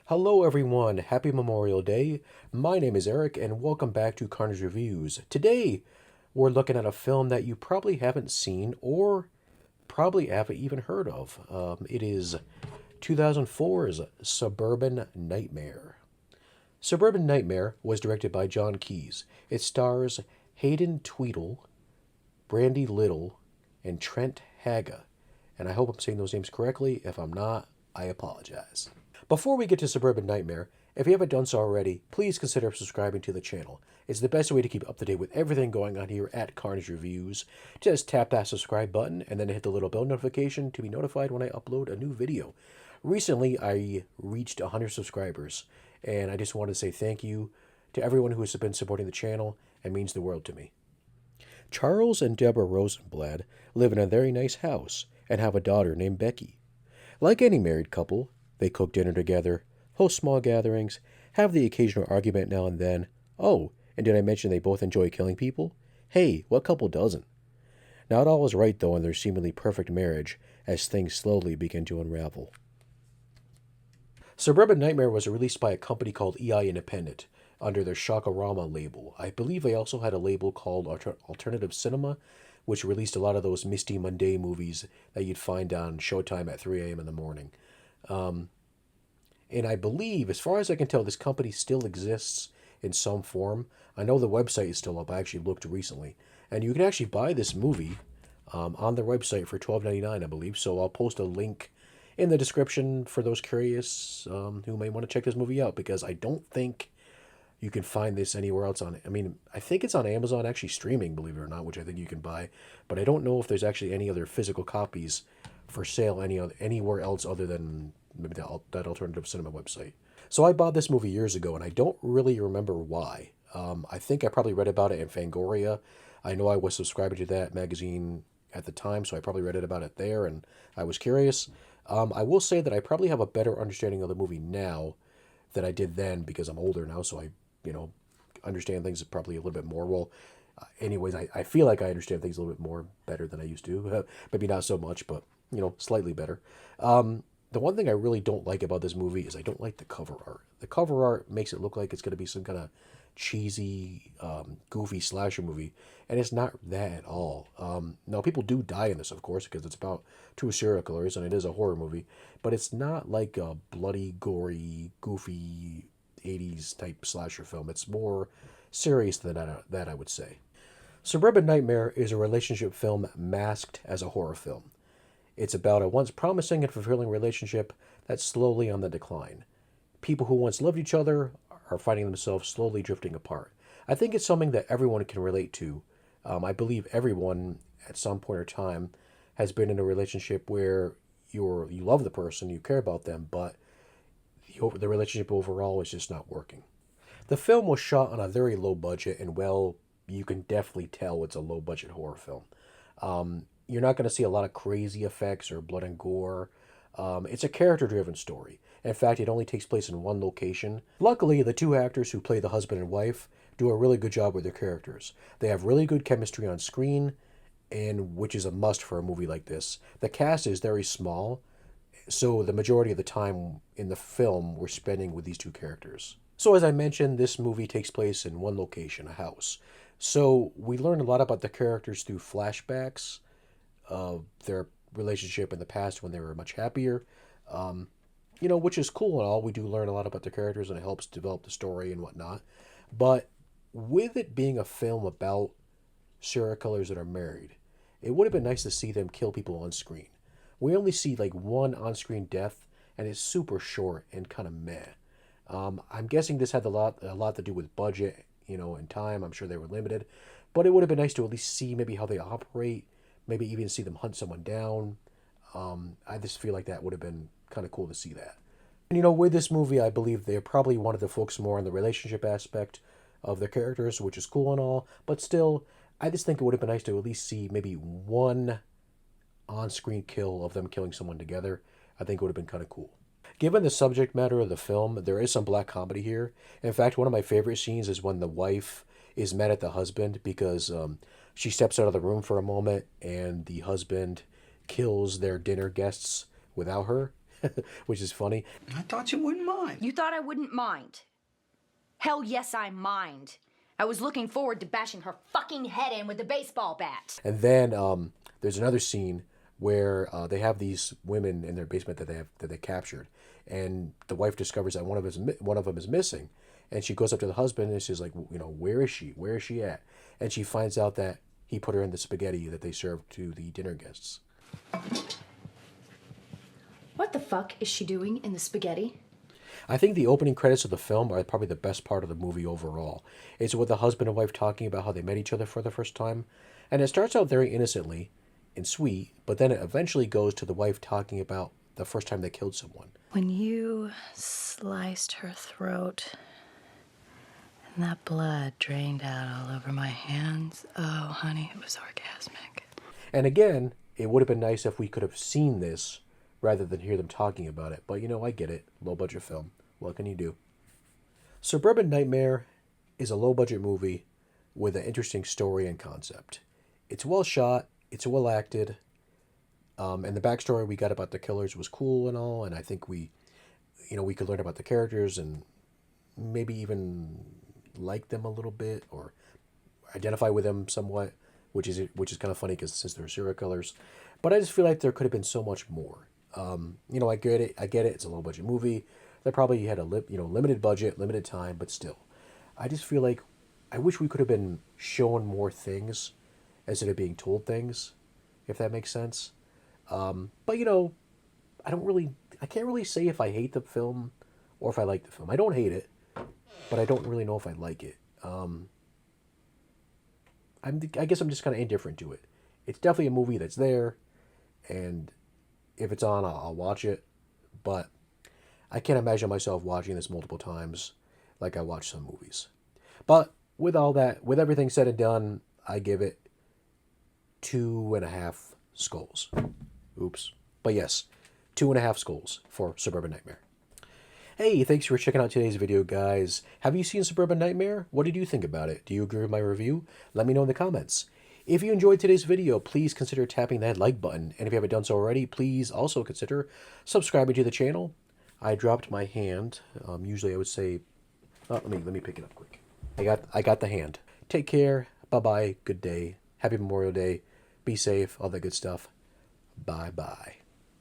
Hello everyone, happy Memorial Day. My name is Eric and welcome back to Carnage Reviews. Today we're looking at a film that you probably haven't seen or probably haven't even heard of. It is 2004's Suburban Nightmare. Suburban Nightmare was directed by John Keyes. It stars Hayden Tweedle, Brandy Little, and Trent Haga. And I hope I'm saying those names correctly. If I'm not, I apologize. Before we get to Suburban Nightmare, if you haven't done so already, please consider subscribing to the channel. It's the best way to keep up to date with everything going on here at Carnage Reviews. Just tap that subscribe button and then hit the little bell notification to be notified when I upload a new video. Recently, I reached 100 subscribers, and I just wanted to say thank you to everyone who has been supporting the channel and means the world to me. Charles and Deborah Rosenblatt live in a very nice house and have a daughter named Becky. Like any married couple, they cook dinner together, host small gatherings, have the occasional argument now and then. Oh, and did I mention they both enjoy killing people? Hey, what couple doesn't? Not all is right, though, in their seemingly perfect marriage as things slowly begin to unravel. Suburban Nightmare was released by a company called EI Independent under their Shockorama label. I believe they also had a label called Alternative Cinema, which released a lot of those Misty Monday movies that you'd find on Showtime at 3 a.m. in the morning. And I believe, as far as I can tell, this company still exists in some form. I know the website is still up. I actually looked recently. And you can actually buy this movie on their website for $12.99, I believe. So I'll post a link in the description for those curious who may want to check this movie out, because I don't think you can find this anywhere else on it. I mean, I think it's on Amazon actually streaming, believe it or not, which I think you can buy. But I don't know if there's actually any other physical copies for sale anywhere else other than maybe that alternative cinema website. So I bought this movie years ago, and I don't really remember why. I think I probably read about it in Fangoria. I know I was subscribing to that magazine at the time, so I probably read about it there, and I was curious. I will say that I probably have a better understanding of the movie now than I did then, because I'm older now, so I, understand things probably a little bit more. Well, anyways, I feel like I understand things a little bit more better than I used to. Maybe not so much, but, slightly better. The one thing I really don't like about this movie is I don't like the cover art. The cover art makes it look like it's going to be some kind of cheesy, goofy slasher movie, and it's not that at all. Now, people do die in this, of course, because it's about two serial killers, and it is a horror movie, but it's not like a bloody, gory, goofy 80s type slasher film. It's more serious than that, I would say. Suburban Nightmare is a relationship film masked as a horror film. It's about a once promising and fulfilling relationship that's slowly on the decline. People who once loved each other are finding themselves slowly drifting apart. I think it's something that everyone can relate to. I believe everyone at some point or time has been in a relationship where you love the person, you care about them, but the relationship overall is just not working. The film was shot on a very low budget, and well, you can definitely tell it's a low budget horror film. You're not going to see a lot of crazy effects or blood and gore. It's a character driven story. In fact, it only takes place in one location. Luckily, the two actors who play the husband and wife do a really good job with their characters. They have really good chemistry on screen, and which is a must for a movie like this. The cast is very small, so the majority of the time in the film we're spending with these two characters. So as I mentioned, this movie takes place in one location, a house. So we learn a lot about the characters through flashbacks of their relationship in the past when they were much happier. Which is cool and all. We do learn a lot about the characters, and it helps develop the story and whatnot. But with it being a film about serial killers that are married, it would have been nice to see them kill people on screen. We only see like one on-screen death, and it's super short and kind of meh. I'm guessing this had a lot to do with budget, and time. I'm sure they were limited, but it would have been nice to at least see maybe how they operate, maybe even see them hunt someone down. I just feel like that would have been kind of cool to see that. And with this movie, I believe they probably wanted to focus more on the relationship aspect of their characters, which is cool and all, but still, I just think it would have been nice to at least see maybe one on-screen kill of them killing someone together. I think it would have been kind of cool. Given the subject matter of the film, there is some black comedy here. In fact, one of my favorite scenes is when the wife is mad at the husband because she steps out of the room for a moment and the husband kills their dinner guests without her. which is funny. I thought you wouldn't mind. You thought I wouldn't mind? Hell yes, I mind. I was looking forward to bashing her fucking head in with a baseball bat. And then there's another scene where they have these women in their basement that they captured, and the wife discovers that one of them is missing, and she goes up to the husband and she's like, where is she? Where is she at? And she finds out that he put her in the spaghetti that they served to the dinner guests. What the fuck is she doing in the spaghetti? I think the opening credits of the film are probably the best part of the movie overall. It's with the husband and wife talking about how they met each other for the first time, and it starts out very innocently and sweet, but then it eventually goes to the wife talking about the first time they killed someone. When you sliced her throat and that blood drained out all over my hands, oh, honey, it was orgasmic. And again, it would have been nice if we could have seen this rather than hear them talking about it. But I get it. Low-budget film. What can you do? Suburban Nightmare is a low-budget movie with an interesting story and concept. It's well shot. It's well acted. And the backstory we got about the killers was cool and all. And I think we could learn about the characters and maybe even like them a little bit or identify with them somewhat, which is kind of funny because since they're serial killers. But I just feel like there could have been so much more. I get it. It's a low budget movie. They probably had a limited budget, limited time, but still, I just feel like I wish we could have been shown more things instead of being told things, if that makes sense. But I can't really say if I hate the film or if I like the film. I don't hate it, but I don't really know if I like it. I guess I'm just kind of indifferent to it. It's definitely a movie that's there, and if it's on, I'll watch it. But I can't imagine myself watching this multiple times like I watch some movies. But with all that, with everything said and done, I give it 2.5 skulls. Oops. But yes, 2.5 skulls for Suburban Nightmare. Hey, thanks for checking out today's video, guys. Have you seen Suburban Nightmare? What did you think about it? Do you agree with my review? Let me know in the comments. If you enjoyed today's video, please consider tapping that like button. And if you haven't done so already, please also consider subscribing to the channel. I dropped my hand. Usually I would say, let me pick it up quick. I got the hand. Take care. Bye-bye. Good day. Happy Memorial Day. Be safe. All that good stuff. Bye-bye.